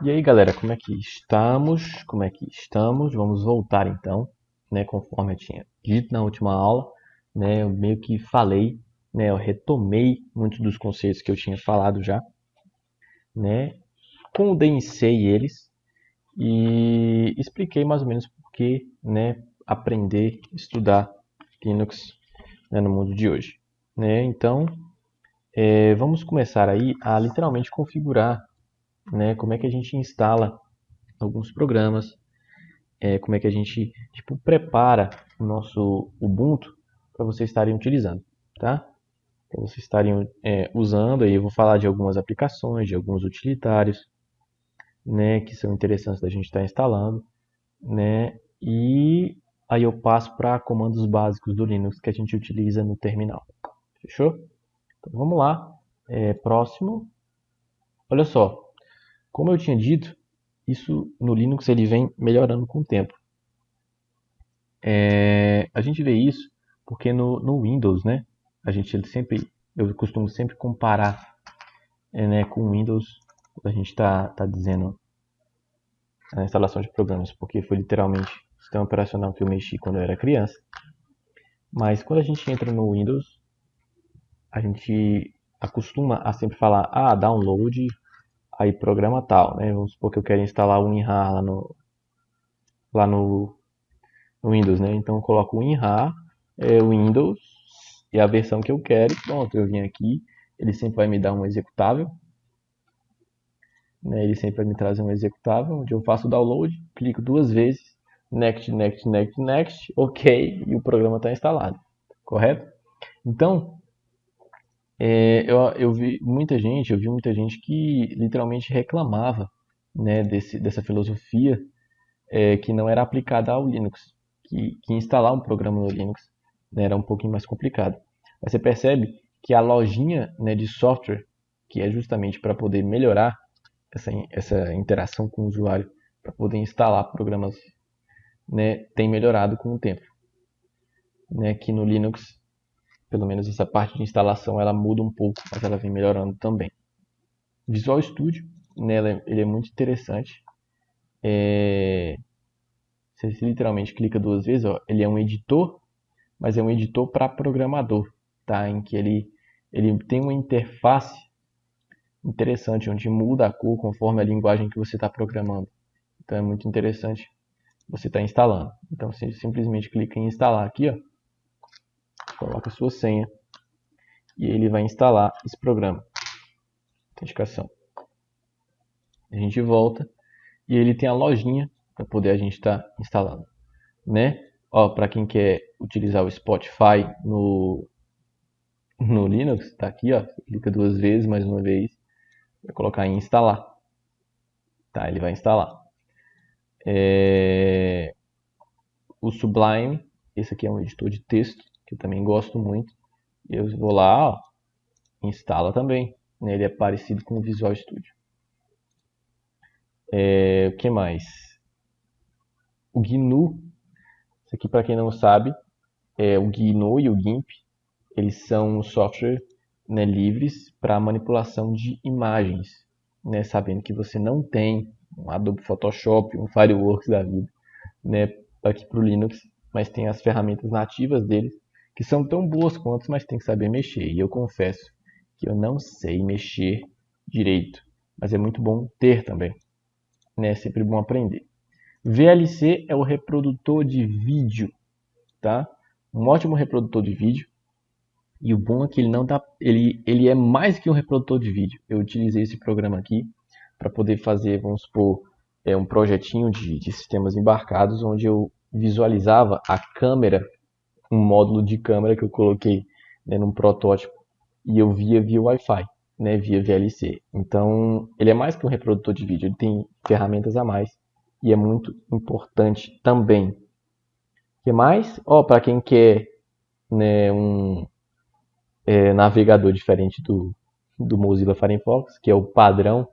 E aí, galera, como é que estamos? Como é que estamos? Vamos voltar então, né, conforme eu tinha dito na última aula, né, eu meio que falei, né, eu retomei muitos dos conceitos que eu tinha falado já, né, condensei eles e expliquei mais ou menos por que, né, aprender, estudar Linux, né, no mundo de hoje, né? Então, vamos começar aí a literalmente configurar, né, como é que a gente instala alguns programas, como é que a gente tipo, prepara o nosso Ubuntu para vocês estarem utilizando, tá? Para vocês estarem usando, aí eu vou falar de algumas aplicações, de alguns utilitários, né, que são interessantes da gente estar instalando, né? E aí eu passo para comandos básicos do Linux que a gente utiliza no terminal. Fechou? Então vamos lá. Próximo. Olha só, como eu tinha dito, isso no Linux ele vem melhorando com o tempo. A gente vê isso porque no Windows, né? Eu costumo sempre comparar, né, com o Windows quando a gente está dizendo a instalação de programas, porque foi literalmente o sistema operacional que eu mexi quando eu era criança. Mas quando a gente entra no Windows, a gente acostuma a sempre falar, download, aí programa tal, né? Vamos supor que eu quero instalar o WinRAR lá no Windows, né? Então eu coloco o WinRAR, Windows e a versão que eu quero, pronto, eu vim aqui, ele sempre vai me dar um executável, né? Ele sempre vai me trazer um executável, onde eu faço o download, clico duas vezes, next, next, next, next, ok, e o programa está instalado, correto? Então, eu vi muita gente que literalmente reclamava, né, dessa filosofia que não era aplicada ao Linux, que instalar um programa no Linux, né, era um pouquinho mais complicado. Mas você percebe que a lojinha, né, de software, que é justamente para poder melhorar essa interação com o usuário, para poder instalar programas, né, tem melhorado com o tempo. Né, que no Linux, pelo menos essa parte de instalação, ela muda um pouco, mas ela vem melhorando também. Visual Studio, né, ele é muito interessante. Você literalmente clica duas vezes, ó, ele é um editor, mas é um editor para programador, tá? Em que ele tem uma interface interessante, onde muda a cor conforme a linguagem que você está programando. Então é muito interessante você estar instalando. Então você simplesmente clica em instalar aqui, ó, coloca a sua senha e ele vai instalar esse programa. Autenticação. A gente volta e ele tem a lojinha para poder a gente estar instalando, né? Ó, para quem quer utilizar o Spotify no Linux, tá aqui, ó. Você clica duas vezes, mais uma vez, vai colocar em instalar, tá? Ele vai instalar. O Sublime, esse aqui é um editor de texto que eu também gosto muito. Eu vou lá, ó, instala também. Né? Ele é parecido com o Visual Studio. O que mais? O GNU, isso aqui para quem não sabe, o GNU e o GIMP, eles são software, né, livres para manipulação de imagens, né, sabendo que você não tem um Adobe Photoshop, um Fireworks da vida, né, aqui para o Linux, mas tem as ferramentas nativas deles, que são tão boas quanto, mas tem que saber mexer. E eu confesso que eu não sei mexer direito, mas é muito bom ter também, né, é sempre bom aprender. VLC é o reprodutor de vídeo, tá? Um ótimo reprodutor de vídeo. E o bom é que ele não dá, ele é mais que um reprodutor de vídeo. Eu utilizei esse programa aqui para poder fazer, vamos supor, um projetinho de sistemas embarcados, onde eu visualizava a câmera, um módulo de câmera que eu coloquei, né, num protótipo, e eu via Wi-Fi, né, via VLC. Então, ele é mais que um reprodutor de vídeo, ele tem ferramentas a mais e é muito importante também. O que mais? Para quem quer, né, um navegador diferente do Mozilla Firefox, que é o padrão,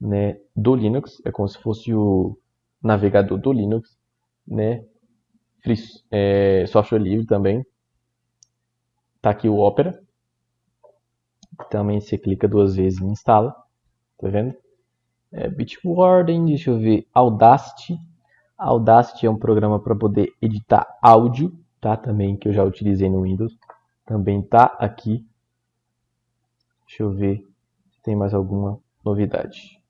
né, do Linux, é como se fosse o navegador do Linux, né, software livre também. Tá aqui o Opera, também você clica duas vezes e instala, tá vendo? Bitwarden, deixa eu ver, Audacity. Audacity é um programa para poder editar áudio, tá? Também que eu já utilizei no Windows. Também tá aqui. Deixa eu ver se tem mais alguma novidade.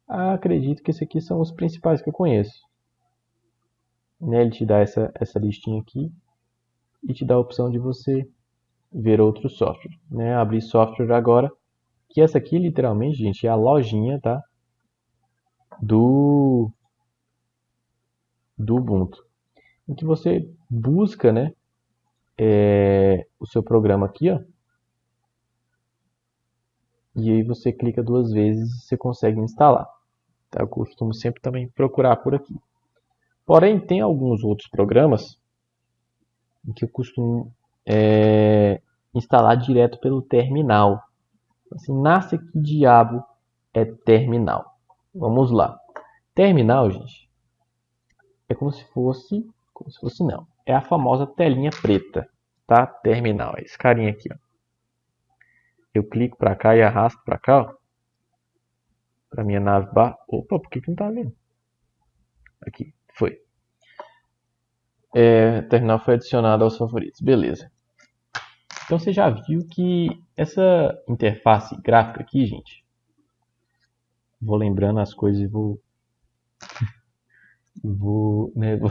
Acredito que esses aqui são os principais que eu conheço. Né? Ele te dá essa listinha aqui e te dá a opção de você ver outro software. Né? Abrir software agora, que essa aqui literalmente, gente, é a lojinha, tá? do Ubuntu, em que você busca, né, o seu programa aqui, ó, e aí você clica 2 vezes e você consegue instalar. Tá? Eu costumo sempre também procurar por aqui. Porém, tem alguns outros programas em que eu costumo instalar direto pelo terminal. Assim, nasce que diabo é terminal? Vamos lá. Terminal, gente, é como se fosse não. É a famosa telinha preta, tá? Terminal, é esse carinha aqui, ó. Eu clico para cá e arrasto para cá, ó, para minha navbar. Opa, por que não tá vendo? Aqui, foi. Terminal foi adicionado aos favoritos, beleza. Então você já viu que essa interface gráfica aqui, gente, vou lembrando as coisas e vou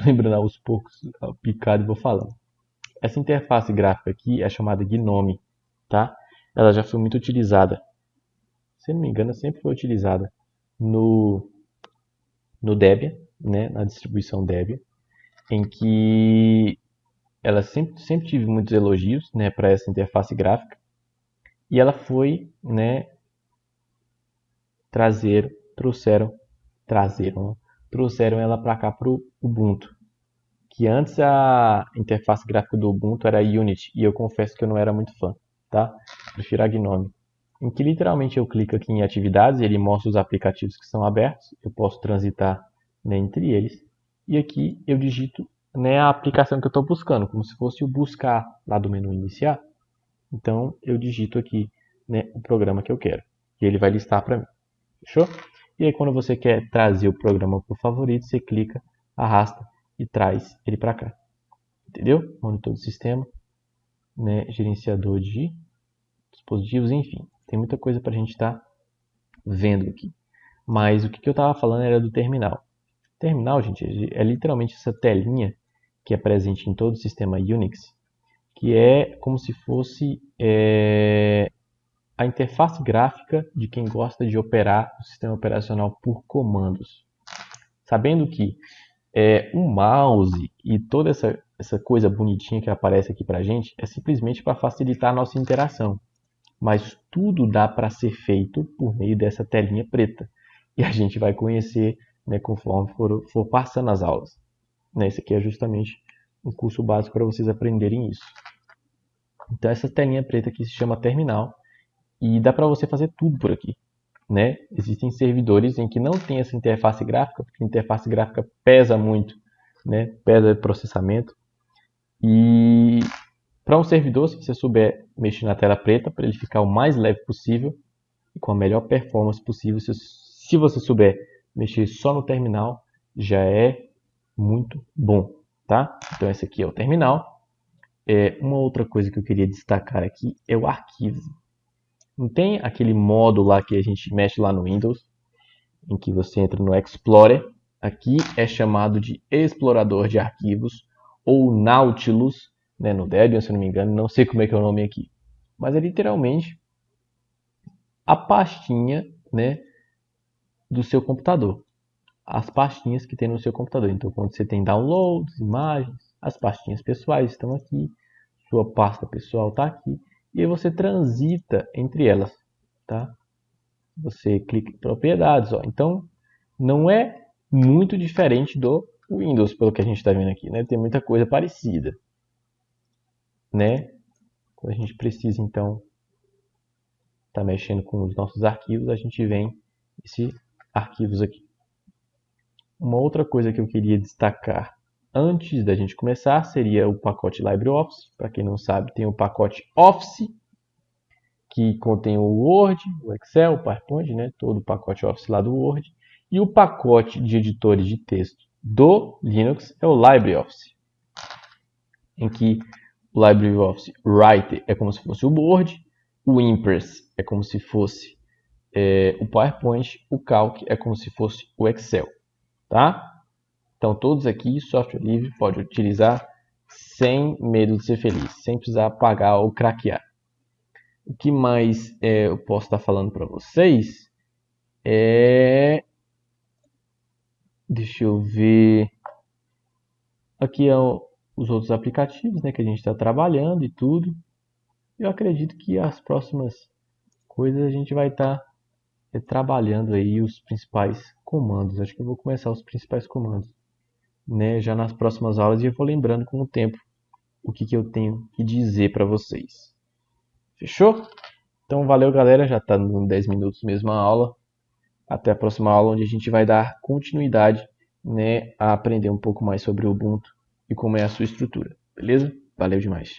lembrando aos poucos, picado e vou falando. Essa interface gráfica aqui é chamada GNOME, tá? Ela já foi muito utilizada. Se não me engano, sempre foi utilizada no Debian, né? Na distribuição Debian, em que ela sempre tive muitos elogios, né, para essa interface gráfica. E ela foi, né, trouxeram ela para cá para o Ubuntu. Que antes a interface gráfica do Ubuntu era Unity, e eu confesso que eu não era muito fã, tá? Prefiro a GNOME. Em que literalmente eu clico aqui em atividades e ele mostra os aplicativos que são abertos, eu posso transitar, né, entre eles, e aqui eu digito, né, a aplicação que eu estou buscando, como se fosse o buscar lá do menu iniciar. Então eu digito aqui, né, o programa que eu quero, e ele vai listar para mim. Fechou? E aí quando você quer trazer o programa para o favorito, você clica, arrasta e traz ele para cá. Entendeu? Monitor do sistema, né, gerenciador de dispositivos, enfim. Tem muita coisa para a gente estar vendo aqui. Mas o que eu estava falando era do terminal. Terminal, gente, é literalmente essa telinha que é presente em todo o sistema Unix, que é como se fosse a interface gráfica de quem gosta de operar o sistema operacional por comandos. Sabendo que um mouse e toda essa coisa bonitinha que aparece aqui pra gente é simplesmente para facilitar a nossa interação. Mas tudo dá para ser feito por meio dessa telinha preta. E a gente vai conhecer, né, conforme for passando as aulas. Né, esse aqui é justamente um curso básico para vocês aprenderem isso. Então essa telinha preta aqui se chama terminal e dá para você fazer tudo por aqui. Né? Existem servidores em que não tem essa interface gráfica, porque a interface gráfica pesa muito, né? Pesa processamento. E para um servidor, se você souber mexer na tela preta, para ele ficar o mais leve possível e com a melhor performance possível, se você souber mexer só no terminal, já é muito bom, tá? Então esse aqui é o terminal. Uma outra coisa que eu queria destacar aqui é o arquivo. Não tem aquele modo lá que a gente mexe lá no Windows, em que você entra no Explorer. Aqui é chamado de explorador de arquivos ou Nautilus, né, no Debian, se eu não me engano, não sei como é que é o nome aqui. Mas é literalmente a pastinha, né, do seu computador. As pastinhas que tem no seu computador. Então, quando você tem downloads, imagens, as pastinhas pessoais estão aqui, sua pasta pessoal está aqui. E aí você transita entre elas, tá? Você clica em propriedades, ó. Então não é muito diferente do Windows, pelo que a gente está vendo aqui, né? Tem muita coisa parecida, né? Quando a gente precisa, então, tá mexendo com os nossos arquivos, a gente vem esses arquivos aqui. Uma outra coisa que eu queria destacar antes da gente começar seria o pacote LibreOffice. Para quem não sabe, tem o pacote Office, que contém o Word, o Excel, o PowerPoint, né? Todo o pacote Office lá do Word. E o pacote de editores de texto do Linux é o LibreOffice, em que o LibreOffice Writer é como se fosse o Word, o Impress é como se fosse o PowerPoint, o Calc é como se fosse o Excel, tá? Então todos aqui, software livre, pode utilizar sem medo de ser feliz, sem precisar pagar ou craquear. O que mais eu posso estar falando para vocês deixa eu ver, aqui os outros aplicativos, né, que a gente está trabalhando e tudo. Eu acredito que as próximas coisas a gente vai estar trabalhando aí os principais comandos. Acho que eu vou começar os principais comandos, né, já nas próximas aulas, e eu vou lembrando com o tempo o que eu tenho que dizer para vocês. Fechou? Então valeu, galera, já está dando 10 minutos mesmo a aula. Até a próxima aula, onde a gente vai dar continuidade, né, a aprender um pouco mais sobre o Ubuntu e como é a sua estrutura. Beleza? Valeu demais.